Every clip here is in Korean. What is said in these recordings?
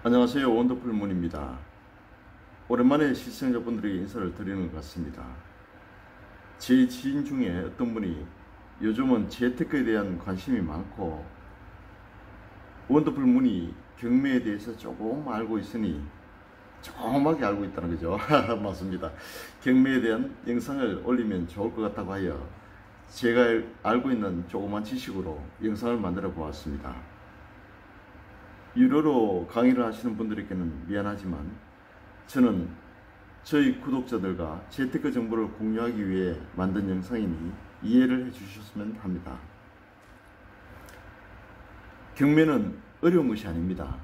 안녕하세요. 원더풀 문입니다. 오랜만에 시청자분들에게 인사를 드리는 것 같습니다. 제 지인 중에 어떤 분이 요즘은 재테크에 대한 관심이 많고 원더풀 문이 경매에 대해서 조금 알고 있으니 조금하게 알고 있다는 거죠. 맞습니다. 경매에 대한 영상을 올리면 좋을 것 같다고 하여 제가 알고 있는 조그만 지식으로 영상을 만들어 보았습니다. 유료로 강의를 하시는 분들에게는 미안하지만 저는 저희 구독자들과 재테크 정보를 공유하기 위해 만든 영상이니 이해를 해주셨으면 합니다. 경매는 어려운 것이 아닙니다.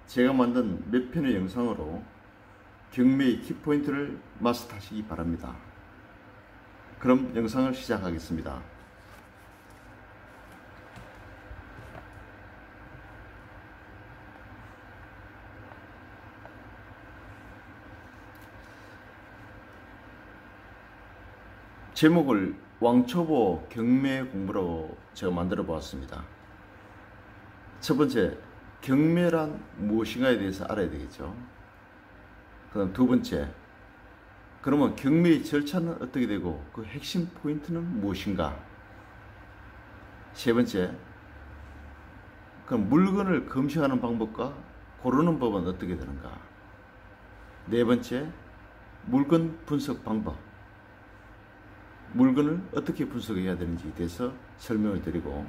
제가 만든 몇 편의 영상으로 경매의 키포인트를 마스터하시기 바랍니다. 그럼 영상을 시작하겠습니다. 제목을 왕초보 경매 공부로 제가 만들어 보았습니다. 첫 번째, 경매란 무엇인가에 대해서 알아야 되겠죠. 그 다음 두 번째, 그러면 경매의 절차는 어떻게 되고 그 핵심 포인트는 무엇인가. 세 번째, 그럼 물건을 검색하는 방법과 고르는 법은 어떻게 되는가. 네 번째, 물건 분석 방법. 물건을 어떻게 분석해야 되는지에 대해서 설명을 드리고,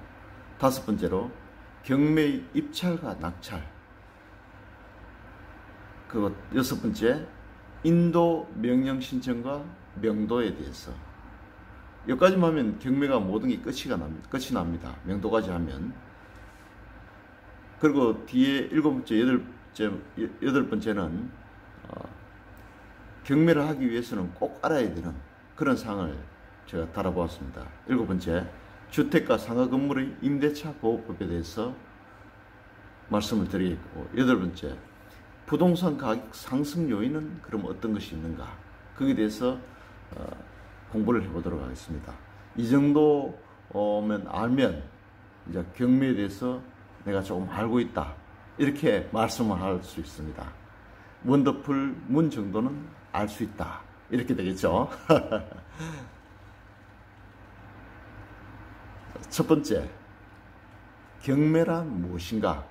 다섯 번째로 경매의 입찰과 낙찰, 그리고 여섯 번째 인도 명령 신청과 명도에 대해서. 여기까지만 하면 경매가 모든 게 끝이 납니다. 명도까지 하면. 그리고 뒤에 일곱 번째, 여덟 번째는 경매를 하기 위해서는 꼭 알아야 되는 그런 사항을 제가 달아보았습니다. 일곱 번째, 주택가 상가 건물의 임대차 보호법에 대해서 말씀을 드리겠고, 여덟 번째, 부동산 가격 상승 요인은 그럼 어떤 것이 있는가. 거기에 대해서 공부를 해보도록 하겠습니다. 이 정도면 알면 이제 경매에 대해서 내가 조금 알고 있다, 이렇게 말씀을 할 수 있습니다. 원더풀 문 정도는 알 수 있다, 이렇게 되겠죠. 첫 번째, 경매란 무엇인가?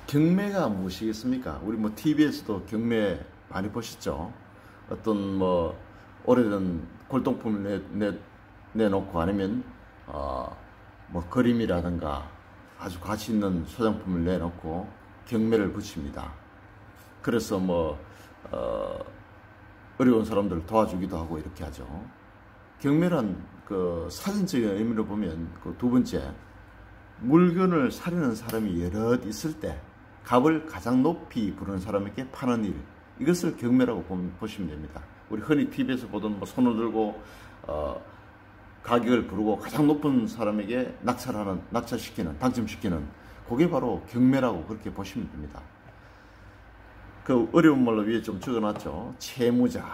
경매가 무엇이겠습니까? 우리 TV에서도 경매 많이 보셨죠? 어떤 오래된 골동품을 내놓고 아니면 그림이라든가 아주 가치 있는 소장품을 내놓고 경매를 붙입니다. 그래서 어려운 사람들을 도와주기도 하고 이렇게 하죠. 경매란 그 사전적인 의미로 보면 그 두 번째, 물건을 사려는 사람이 여럿 있을 때 값을 가장 높이 부르는 사람에게 파는 일, 이것을 경매라고 보시면 됩니다. 우리 흔히 TV에서 보던 손을 들고 가격을 부르고 가장 높은 사람에게 낙찰시키는, 당첨시키는, 그게 바로 경매라고 그렇게 보시면 됩니다. 그 어려운 말로 위에 좀 적어놨죠. 채무자,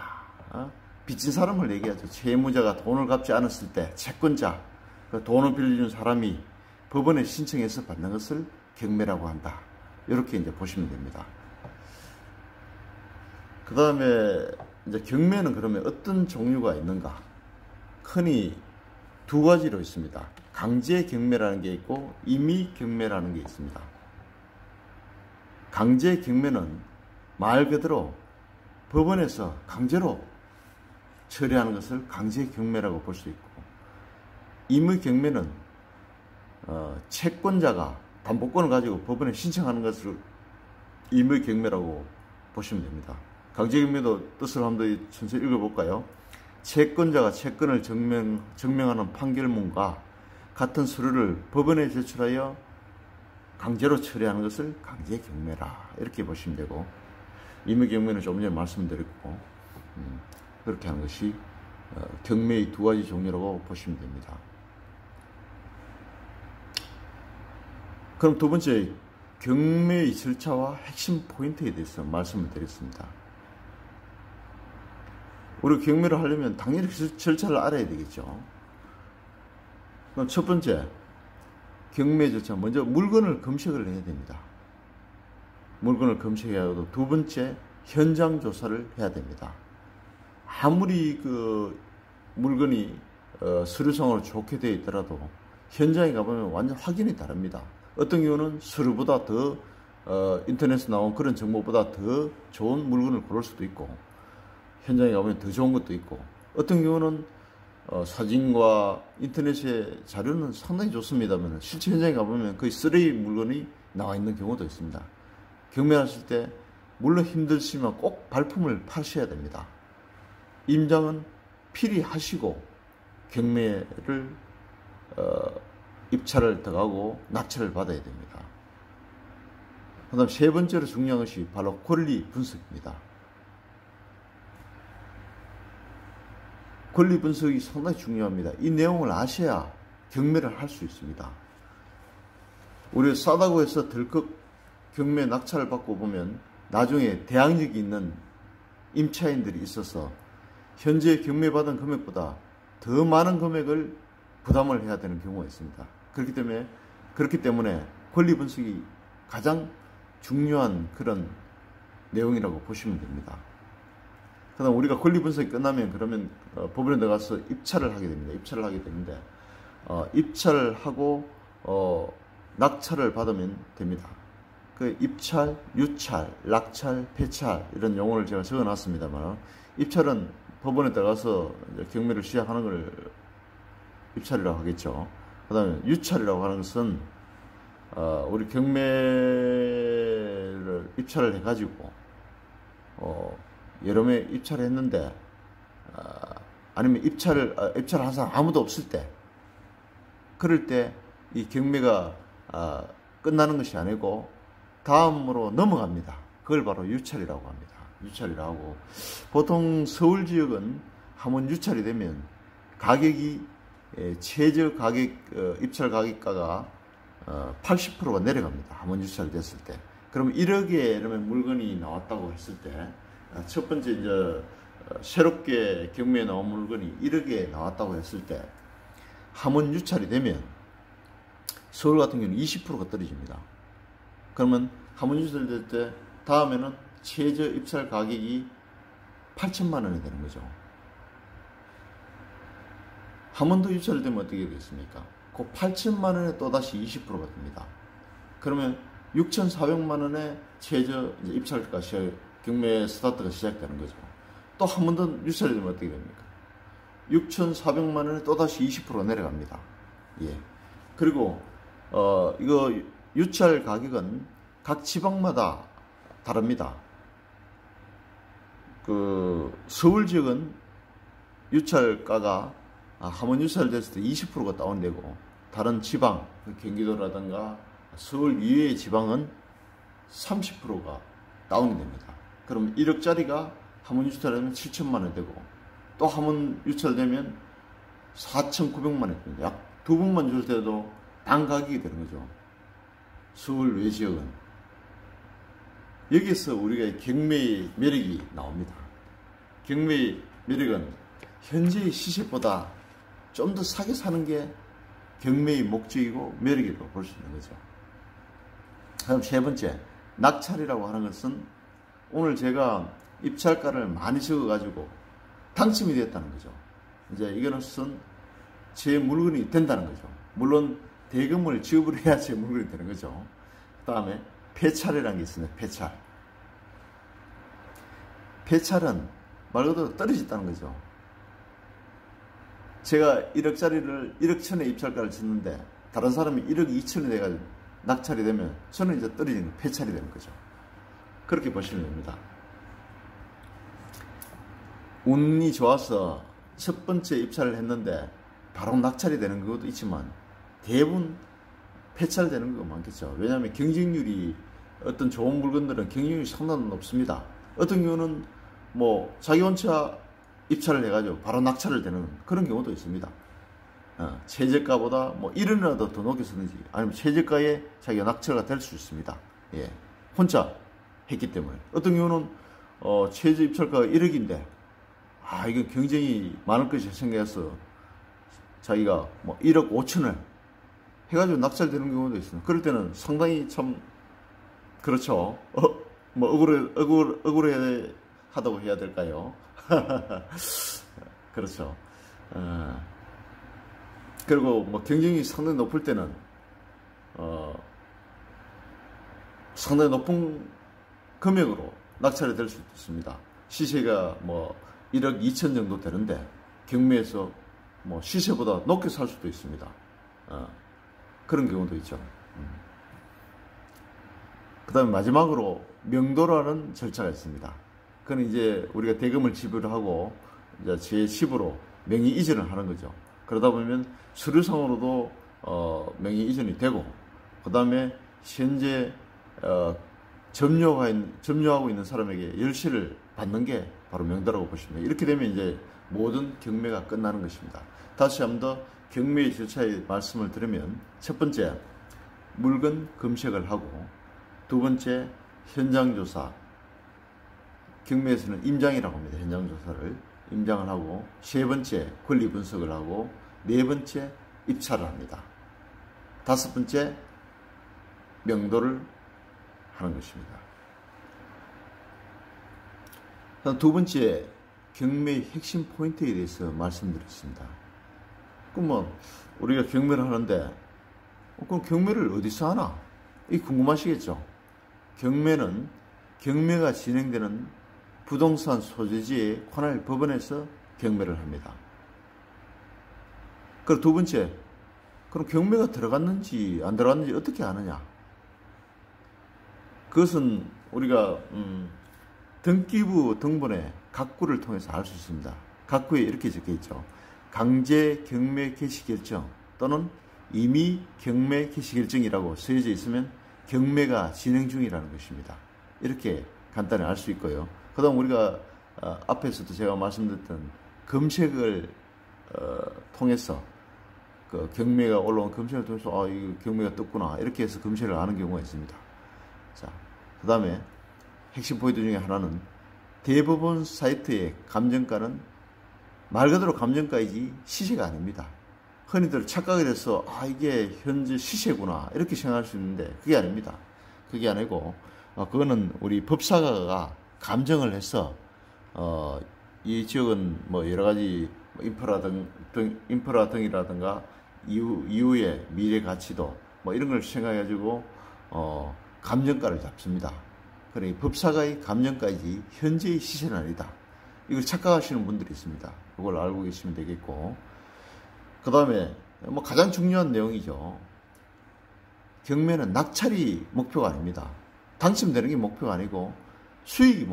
빚진 사람을 얘기하죠. 채무자가 돈을 갚지 않았을 때 채권자, 그 돈을 빌려준 사람이 법원에 신청해서 받는 것을 경매라고 한다, 이렇게 이제 보시면 됩니다. 그 다음에 이제 경매는 그러면 어떤 종류가 있는가? 흔히 두 가지로 있습니다. 강제 경매라는 게 있고 임의 경매라는 게 있습니다. 강제 경매는 말 그대로 법원에서 강제로 처리하는 것을 강제 경매라고 볼 수 있고, 임의 경매는 채권자가 담보권을 가지고 법원에 신청하는 것을 임의 경매라고 보시면 됩니다. 강제 경매도 뜻을 한번 천천히 읽어볼까요? 채권자가 채권을 증명하는 판결문과 같은 서류를 법원에 제출하여 강제로 처리하는 것을 강제 경매라, 이렇게 보시면 되고, 임의 경매는 조금 전에 말씀드렸고, 그렇게 하는 것이 경매의 두 가지 종류라고 보시면 됩니다. 그럼 두 번째, 경매의 절차와 핵심 포인트에 대해서 말씀을 드렸습니다. 우리 경매를 하려면 당연히 절차를 알아야 되겠죠. 그럼 첫 번째, 경매 절차, 먼저 물건을 검색을 해야 됩니다. 물건을 검색해야 하고, 두 번째 현장 조사를 해야 됩니다. 아무리 그 물건이 서류상으로 좋게 되어 있더라도 현장에 가보면 완전 확인이 다릅니다. 어떤 경우는 서류보다 더 인터넷에 나온 그런 정보보다 더 좋은 물건을 고를 수도 있고, 현장에 가보면 더 좋은 것도 있고, 어떤 경우는 사진과 인터넷의 자료는 상당히 좋습니다만 실제 현장에 가보면 거의 쓰레기 물건이 나와 있는 경우도 있습니다. 경매하실 때 물론 힘드시면 꼭 발품을 파셔야 됩니다. 임장은 필히 하시고 경매를 입찰을 들어가고 낙찰을 받아야 됩니다. 그 다음 세 번째로 중요한 것이 바로 권리 분석입니다. 권리 분석이 상당히 중요합니다. 이 내용을 아셔야 경매를 할 수 있습니다. 우리가 싸다고 해서 덜컥 경매 낙찰을 받고 보면 나중에 대항력이 있는 임차인들이 있어서 현재 경매받은 금액보다 더 많은 금액을 부담을 해야 되는 경우가 있습니다. 그렇기 때문에 권리 분석이 가장 중요한 그런 내용이라고 보시면 됩니다. 그다음 우리가 권리 분석이 끝나면 그러면 법원에 들어가서 입찰을 하게 됩니다. 입찰을 하게 되는데 입찰을 하고 낙찰을 받으면 됩니다. 그 입찰, 유찰, 낙찰, 폐찰 이런 용어를 제가 적어놨습니다만, 입찰은 법원에 들어가서 경매를 시작하는 걸 입찰이라고 하겠죠. 그 다음에 유찰이라고 하는 것은 우리 경매를 입찰을 해가지고 여러 명 입찰을 했는데 아니면 입찰을 한 사람 아무도 없을 때, 그럴 때 이 경매가 끝나는 것이 아니고 다음으로 넘어갑니다. 그걸 바로 유찰이라고 합니다. 유찰이라고 하고, 보통 서울 지역은 한번 유찰이 되면 가격이 최저 가격 입찰 가격가가 80%가 내려갑니다. 한번 유찰이 됐을 때. 그럼 1억에 이러면 물건이 나왔다고 했을 때, 첫 번째 이제 새롭게 경매에 나온 물건이 1억에 나왔다고 했을 때, 한번 유찰이 되면 서울 같은 경우는 20%가 떨어집니다. 그러면 한번 유찰될 때 다음에는 최저 입찰 가격이 8천만 원이 되는 거죠. 한 번 더 유찰이 되면 어떻게 되겠습니까? 그 8천만 원에 또다시 20%가 됩니다. 그러면 6,400만 원에 최저 입찰가 경매 스타트가 시작되는 거죠. 또 한 번 더 유찰이 되면 어떻게 됩니까? 6,400만 원에 또다시 20% 내려갑니다. 예. 그리고 이거 유찰 가격은 각 지방마다 다릅니다. 그 서울 지역은 유찰가가 한번 유찰됐을 때 20%가 다운되고, 다른 지방, 경기도라든가 서울 이외의 지방은 30%가 다운이 됩니다. 그럼 1억짜리가 한번 유찰되면 7천만 원 되고, 또 한번 유찰되면 4,900만 원 됩니다. 약 두 번만 줄 때도 당 가격이 되는 거죠. 서울 외 지역은. 여기서 우리가 경매의 매력이 나옵니다. 경매의 매력은 현재의 시세보다 좀 더 싸게 사는 게 경매의 목적이고 매력이라고 볼 수 있는 거죠. 다음 세 번째, 낙찰이라고 하는 것은 오늘 제가 입찰가를 많이 적어가지고 당첨이 됐다는 거죠. 이제 이거는 제 물건이 된다는 거죠. 물론 대금을 지급을 해야 제 물건이 되는 거죠. 그 다음에 폐찰이라는 게 있습니다. 폐찰. 폐찰은 말 그대로 떨어졌다는 거죠. 제가 1억짜리를 1억 천에 입찰가를 짓는데 다른 사람이 1억 2천에 돼가지고 낙찰이 되면 저는 이제 떨어지는 폐찰이 되는 거죠. 그렇게 보시면 됩니다. 운이 좋아서 첫 번째 입찰을 했는데 바로 낙찰이 되는 것도 있지만 대부분 폐찰되는 거 많겠죠. 왜냐하면 경쟁률이, 어떤 좋은 물건들은 경쟁률이 상당히 높습니다. 어떤 경우는 뭐 자기 혼자 입찰을 해가지고 바로 낙찰을 되는 그런 경우도 있습니다. 최저가보다 뭐 1원이라도 더 높게 쓰든지 아니면 최저가에 자기가 낙찰가 될 수 있습니다. 예, 혼자 했기 때문에. 어떤 경우는 최저 입찰가가 1억인데 이건 경쟁이 많을 것이 생겨서 자기가 뭐 1억 5천을 해가지고 낙찰되는 경우도 있습니다. 그럴 때는 상당히 참 그렇죠. 뭐 억울해 하다고 해야 될까요? 그렇죠. 그리고 뭐 경쟁이 상당히 높을 때는 상당히 높은 금액으로 낙찰이 될 수도 있습니다. 시세가 뭐 1억 2천 정도 되는데 경매에서 뭐 시세보다 높게 살 수도 있습니다. 그런 경우도 있죠. 그 다음에 마지막으로 명도라는 절차가 있습니다. 그건 이제 우리가 대금을 지불하고 이제 제10으로 명의 이전을 하는 거죠. 그러다 보면 서류상으로도 명의 이전이 되고, 그 다음에 현재 점유하고 있는 사람에게 열쇠를 받는 게 바로 명도라고 보시면 돼요. 이렇게 되면 이제 모든 경매가 끝나는 것입니다. 다시 한 번 더 경매의 절차의 말씀을 드리면, 첫 번째, 물건 검색을 하고, 두 번째, 현장조사. 경매에서는 임장이라고 합니다. 현장조사를. 임장을 하고, 세 번째, 권리 분석을 하고, 네 번째, 입찰을 합니다. 다섯 번째, 명도를 하는 것입니다. 두 번째, 경매의 핵심 포인트에 대해서 말씀드렸습니다. 그럼 뭐 우리가 경매를 하는데 그럼 경매를 어디서 하나? 이 궁금하시겠죠? 경매는 경매가 진행되는 부동산 소재지의 관할 법원에서 경매를 합니다. 그리고 두 번째, 그럼 경매가 들어갔는지 안 들어갔는지 어떻게 아느냐? 그것은 우리가 등기부 등본의 각구를 통해서 알 수 있습니다. 각구에 이렇게 적혀 있죠. 강제 경매 개시 결정 또는 이미 경매 개시 결정이라고 쓰여져 있으면 경매가 진행 중이라는 것입니다. 이렇게 간단히 알 수 있고요. 그 다음 우리가 앞에서도 제가 말씀드렸던 검색을 통해서 그 경매가 올라온 검색을 통해서 이 경매가 떴구나 이렇게 해서 검색을 아는 경우가 있습니다. 자, 그 다음에 핵심 포인트 중에 하나는 대법원 사이트의 감정가는 말 그대로 감정가이지 시세가 아닙니다. 흔히들 착각을 해서 이게 현재 시세구나 이렇게 생각할 수 있는데 그게 아닙니다. 그게 아니고 그거는 우리 법사가가 감정을 해서 이 지역은 뭐 여러 가지 인프라 등이라든가 이후의 미래 가치도 뭐 이런 걸 생각해가지고 감정가를 잡습니다. 그러니 법사가의 감정가이지 현재의 시세는 아니다. 이걸 착각하시는 분들이 있습니다. 그걸 알고 계시면 되겠고, 그 다음에 뭐 가장 중요한 내용이죠. 경매는 낙찰이 목표가 아닙니다. 당첨되는 게 목표가 아니고 수익이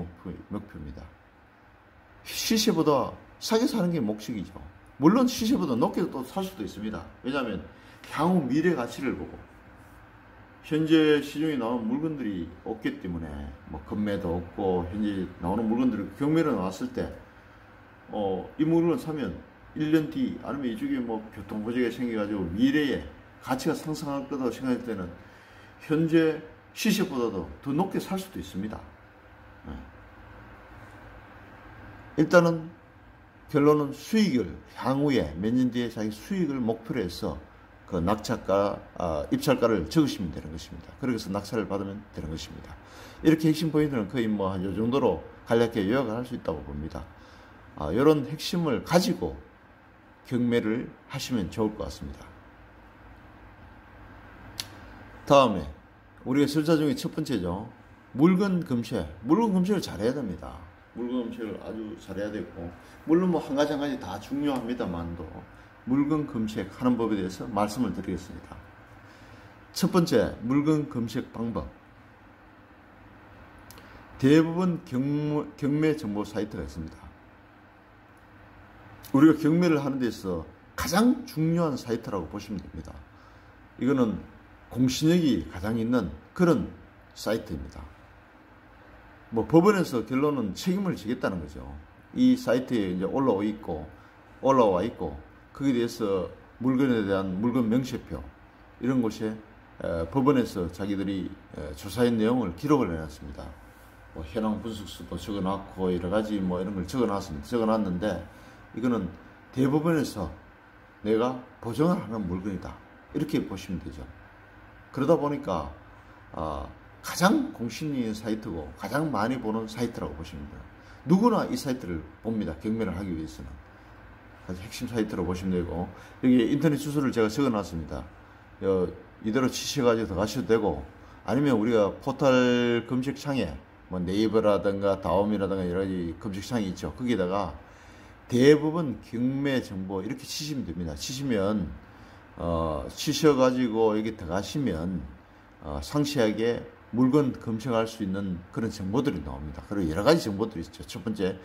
목표입니다. 시세보다 싸게 사는 게 목적이죠. 물론 시세보다 높게 또 살 수도 있습니다. 왜냐하면 향후 미래 가치를 보고 현재 시중에 나오는 물건들이 없기 때문에 뭐 금매도 없고 현재 나오는 물건들이 경매로 나왔을 때 이 물건을 사면 1년 뒤 아니면 이쪽에 뭐 교통보조가 생겨가지고 미래에 가치가 상승할 거라고 생각할 때는 현재 시세보다도 더 높게 살 수도 있습니다. 일단은 결론은 수익을 향후에 몇 년 뒤에 자기 수익을 목표로 해서 그 낙찰가, 입찰가를 적으시면 되는 것입니다. 그래서 낙찰을 받으면 되는 것입니다. 이렇게 핵심 포인트는 거의 뭐 한 요 정도로 간략하게 요약을 할 수 있다고 봅니다. 이런 핵심을 가지고 경매를 하시면 좋을 것 같습니다. 다음에 우리가 절차 중에 첫 번째죠. 물건 검색. 물건 검색을 잘해야 됩니다. 물건 검색을 아주 잘해야 되고, 물론 뭐 한 가지 한 가지 다 중요합니다만도 물건 검색하는 법에 대해서 말씀을 드리겠습니다. 첫 번째, 물건 검색 방법. 대부분 경매 정보 사이트가 있습니다. 우리가 경매를 하는 데서 가장 중요한 사이트라고 보시면 됩니다. 이거는 공신력이 가장 있는 그런 사이트입니다. 뭐 법원에서 결론은 책임을 지겠다는 거죠. 이 사이트에 이제 올라와 있고 거기에 대해서 물건에 대한 물건 명세표 이런 곳에 법원에서 자기들이 조사한 내용을 기록을 해놨습니다. 뭐 현황 분석수도 적어놨고 여러 가지 뭐 이런 걸 적어놨는데 이거는 대법원에서 내가 보증을 하는 물건이다 이렇게 보시면 되죠. 그러다 보니까 가장 공信있는 사이트고 가장 많이 보는 사이트라고 보시면 돼요. 누구나 이 사이트를 봅니다. 경매를 하기 위해서는. 아주 핵심 사이트로 보시면 되고, 여기 인터넷 주소를 제가 적어놨습니다. 이대로 치셔가지고 들어가셔도 되고, 아니면 우리가 포털 검색창에 뭐 네이버라든가 다음이라든가 여러 가지 검색창이 있죠. 거기다가 대부분 경매 정보 이렇게 치시면 됩니다. 치시면 치셔가지고 여기 들어가시면 상세하게 물건 검색할 수 있는 그런 정보들이 나옵니다. 그리고 여러 가지 정보들이 있죠. 첫 번째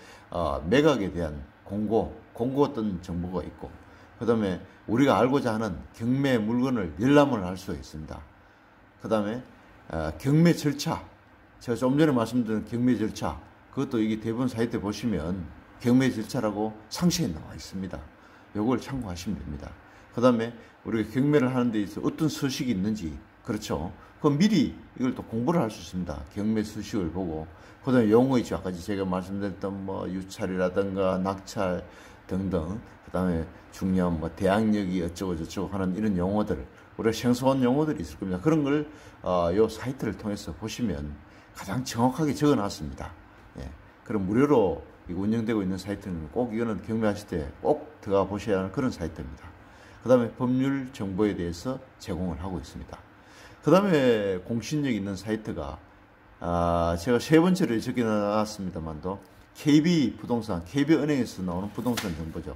매각에 대한 공고 어떤 정보가 있고, 그 다음에 우리가 알고자 하는 경매 물건을 열람을 할 수가 있습니다. 그 다음에 경매 절차, 제가 좀 전에 말씀드린 경매 절차, 그것도 이게 대부분 사이트에 보시면 경매 절차라고 상세히 나와 있습니다. 요걸 참고하시면 됩니다. 그 다음에 우리가 경매를 하는 데 있어서 어떤 서식이 있는지, 그렇죠. 그럼 미리 이걸 또 공부를 할 수 있습니다. 경매 서식을 보고, 그 다음에 용어 있죠. 아까 제가 말씀드렸던 뭐 유찰이라든가 낙찰 등등, 그 다음에 중요한 뭐 대항력이 어쩌고 저쩌고 하는 이런 용어들, 우리가 생소한 용어들이 있을 겁니다. 그런 걸 요 사이트를 통해서 보시면 가장 정확하게 적어놨습니다. 예. 그럼 무료로 운영되고 있는 사이트는 꼭 이거는 경매하실 때 꼭 들어가 보셔야 하는 그런 사이트입니다. 그 다음에 법률 정보에 대해서 제공을 하고 있습니다. 그 다음에 공신력 있는 사이트가 제가 세 번째로 적어놨습니다만도 KB부동산, KB은행에서 나오는 부동산 정보죠.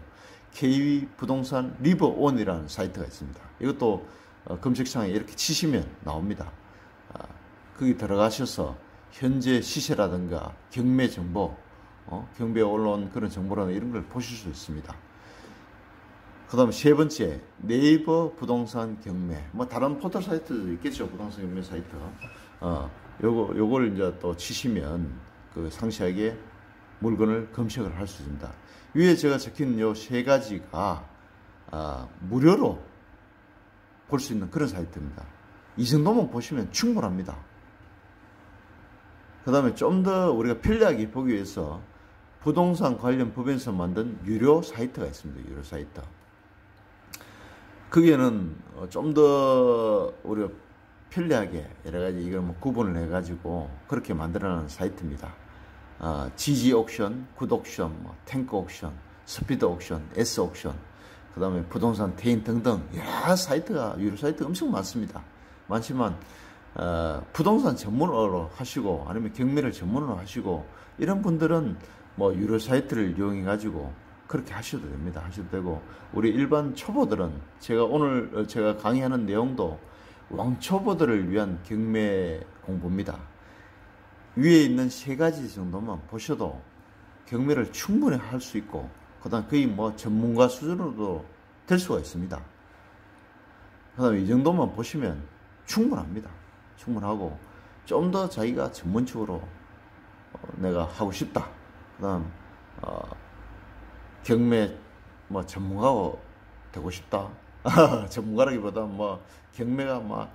KB부동산 리버온이라는 사이트가 있습니다. 이것도 검색창에 이렇게 치시면 나옵니다. 거기 들어가셔서 현재 시세라든가 경매 정보, 경매에 올라온 그런 정보라든가 이런 걸 보실 수 있습니다. 그 다음에 세 번째, 네이버 부동산 경매. 뭐 다른 포털 사이트도 있겠죠. 부동산 경매 사이트. 요걸 이제 또 치시면 그 상세하게 물건을 검색을 할 수 있습니다. 위에 제가 적힌 요 세 가지가 무료로 볼 수 있는 그런 사이트입니다. 이 정도만 보시면 충분합니다. 그 다음에 좀 더 우리가 편리하게 보기 위해서 부동산 관련 법인에서 만든 유료 사이트가 있습니다. 유료 사이트. 거기에는 좀 더 우리가 편리하게 여러 가지 이걸 뭐 구분을 해가지고 그렇게 만들어놓은 사이트입니다. 지지 옥션, 굿 옥션, 뭐 탱크 옥션, 스피드 옥션, S 옥션, 그 다음에 부동산 대인 등등 여러 사이트가 유료 사이트가 엄청 많습니다. 많지만 부동산 전문으로 하시고 아니면 경매를 전문으로 하시고 이런 분들은 뭐 유료 사이트를 이용해 가지고 그렇게 하셔도 됩니다. 하셔도 되고, 우리 일반 초보들은 오늘 제가 강의하는 내용도 왕초보들을 위한 경매 공부입니다. 위에 있는 세 가지 정도만 보셔도 경매를 충분히 할 수 있고, 그 다음 거의 뭐 전문가 수준으로도 될 수가 있습니다. 그 다음에 이 정도만 보시면 충분합니다. 충분하고, 좀 더 자기가 전문적으로 내가 하고 싶다. 그 다음 경매 뭐 전문가가 되고 싶다. 전문가라기보다 뭐 경매가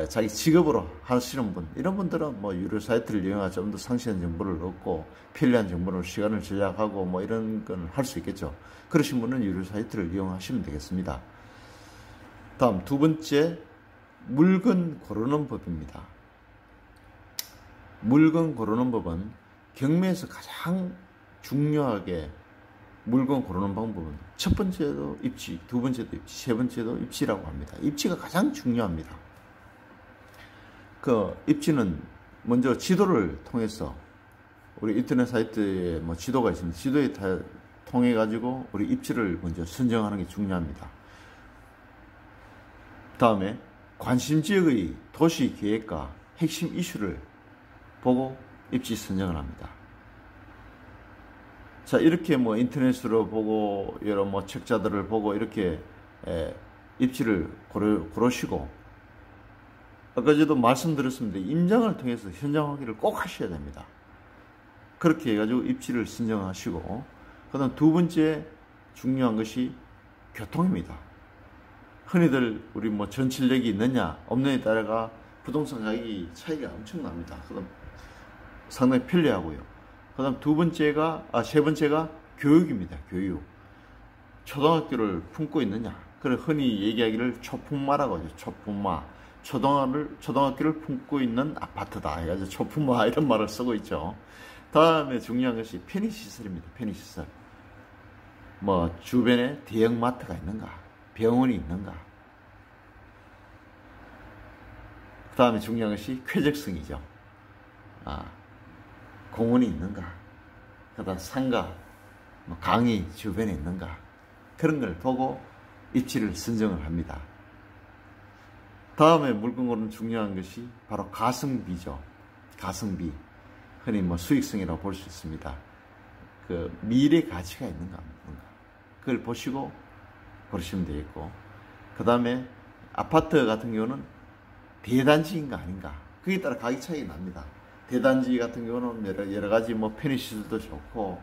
자기 직업으로 하시는 분, 이런 분들은 뭐 유료 사이트를 이용해서 좀 더 상세한 정보를 얻고 편리한 정보로 시간을 절약하고 뭐 이런 건 할 수 있겠죠. 그러신 분은 유료 사이트를 이용하시면 되겠습니다. 다음 두 번째, 물건 고르는 법입니다. 물건 고르는 법은 경매에서 가장 중요하게 물건 고르는 방법은 첫 번째도 입지, 두 번째도 입지, 세 번째도 입지라고 합니다. 입지가 가장 중요합니다. 그 입지는 먼저 지도를 통해서, 우리 인터넷 사이트에 뭐 지도가 있습니다. 지도에 통해 가지고 우리 입지를 먼저 선정하는 게 중요합니다. 다음에 관심 지역의 도시 계획과 핵심 이슈를 보고 입지 선정을 합니다. 자, 이렇게 뭐 인터넷으로 보고 여러 뭐 책자들을 보고 이렇게 입지를 고르시고, 아까 저도 말씀드렸습니다. 임장을 통해서 현장 확인을 꼭 하셔야 됩니다. 그렇게 해가지고 입지를 선정하시고, 그 다음 두 번째 중요한 것이 교통입니다. 흔히들 우리 뭐 전철역이 있느냐 없느냐에 따라가 부동산 가격이 차이가 엄청납니다. 그다음 상당히 편리하고요. 그 다음 세 번째가 교육입니다. 교육. 초등학교를 품고 있느냐. 그래 흔히 얘기하기를 초품마라고 하죠. 초품마. 초등학교를 품고 있는 아파트다 해가지고 초품화 이런 말을 쓰고 있죠. 다음에 중요한 것이 편의시설입니다. 편의시설. 뭐 주변에 대형마트가 있는가, 병원이 있는가. 그 다음에 중요한 것이 쾌적성이죠. 공원이 있는가, 그 다음 상가, 뭐 강이 주변에 있는가, 그런 걸 보고 입지를 선정을 합니다. 다음에 물건 고르는 중요한 것이 바로 가성비죠. 가성비. 흔히 뭐 수익성이라고 볼 수 있습니다. 그 미래 가치가 있는가 없는가. 그걸 보시고 고르시면 되겠고, 그 다음에 아파트 같은 경우는 대단지인가 아닌가. 그에 따라 가격 차이가 납니다. 대단지 같은 경우는 여러 가지 뭐 편의시설도 좋고,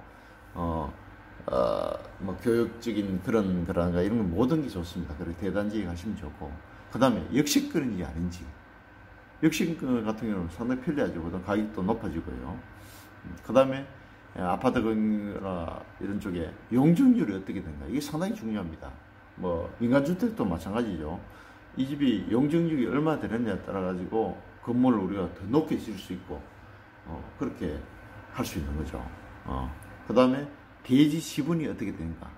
뭐 교육적인 그런 거라든가 이런 건 모든 게 좋습니다. 그리고 대단지에 가시면 좋고, 그 다음에 역세권인지 아닌지. 역세권 같은 경우는 상당히 편리하죠. 그다음 가격도 높아지고요. 그 다음에 아파트나 이런 쪽에 용적률이 어떻게 된가. 이게 상당히 중요합니다. 뭐 민간주택도 마찬가지죠. 이 집이 용적률이 얼마 되느냐에 따라 가지고 건물을 우리가 더 높게 지을 수 있고, 그렇게 할 수 있는 거죠. 그 다음에 대지 지분이 어떻게 되는가.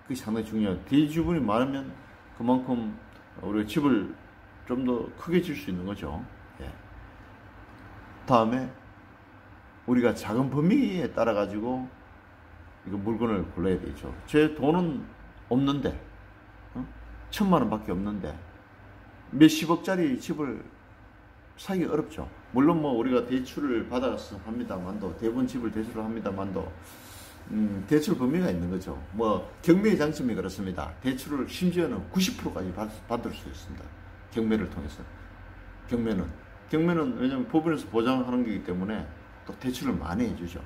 그게 상당히 중요해요. 대지 지분이 많으면 그만큼 우리가 집을 좀 더 크게 질 수 있는 거죠. 예. 다음에 우리가 작은 범위에 따라 가지고 이거 물건을 골라야 되죠. 제 돈은 없는데, 1,000만 원밖에 없는데 몇십억짜리 집을 사기 어렵죠. 물론 뭐 우리가 대출을 받아서 합니다만도, 대부분 집을 대출을 합니다만도, 대출 범위가 있는 거죠. 뭐 경매의 장점이 그렇습니다. 대출을 심지어는 90%까지 받을 수 있습니다. 경매를 통해서. 경매는 왜냐하면 법원에서 보장하는 거기 때문에 또 대출을 많이 해주죠.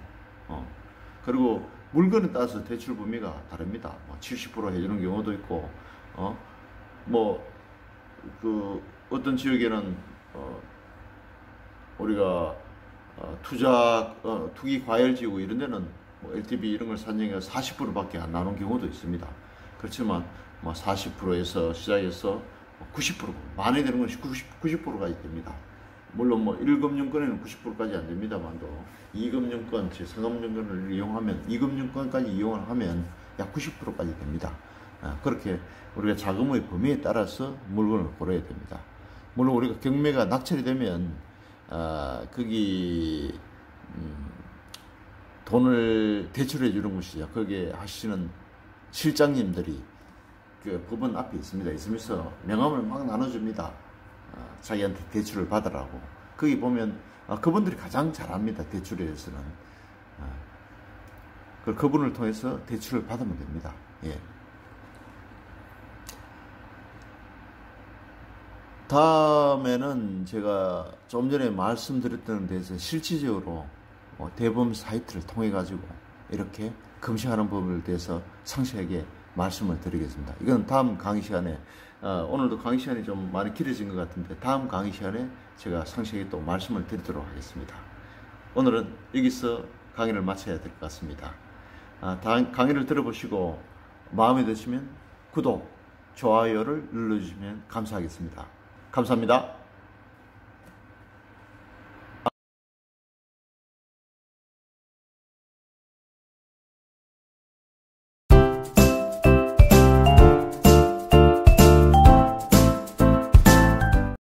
그리고 물건에 따라서 대출 범위가 다릅니다. 뭐 70% 해주는 경우도 있고, 뭐 그 어떤 지역에는 우리가 투기 과열지구 이런 데는 뭐 LTV 이런 걸 산정해서 40%밖에 안 나오는 경우도 있습니다. 그렇지만 뭐 40%에서 시작해서 90%, 많이 되는 건 90%까지 됩니다. 물론 뭐 1금융권에는 90%까지 안 됩니다만도 2금융권, 3금융권을 이용하면, 2금융권까지 이용을 하면 약 90%까지 됩니다. 그렇게 우리가 자금의 범위에 따라서 물건을 고려해야 됩니다. 물론 우리가 경매가 낙찰이 되면 거기 돈을 대출해 주는 것이죠. 거기에 하시는 실장님들이 그 법원 앞에 있습니다. 있으면서 명함을 막 나눠줍니다. 자기한테 대출을 받으라고. 거기 보면 그분들이 가장 잘합니다. 대출에 대해서는. 그분을 통해서 대출을 받으면 됩니다. 예. 다음에는 제가 좀 전에 말씀드렸던 데서 실질적으로 대범 사이트를 통해 가지고 이렇게 검색하는 법에 대해서 상세하게 말씀을 드리겠습니다. 이건 다음 강의 시간에, 오늘도 강의 시간이 좀 많이 길어진 것 같은데 다음 강의 시간에 제가 상세하게 또 말씀을 드리도록 하겠습니다. 오늘은 여기서 강의를 마쳐야 될 것 같습니다. 다음 강의를 들어보시고 마음에 드시면 구독, 좋아요를 눌러주시면 감사하겠습니다. 감사합니다.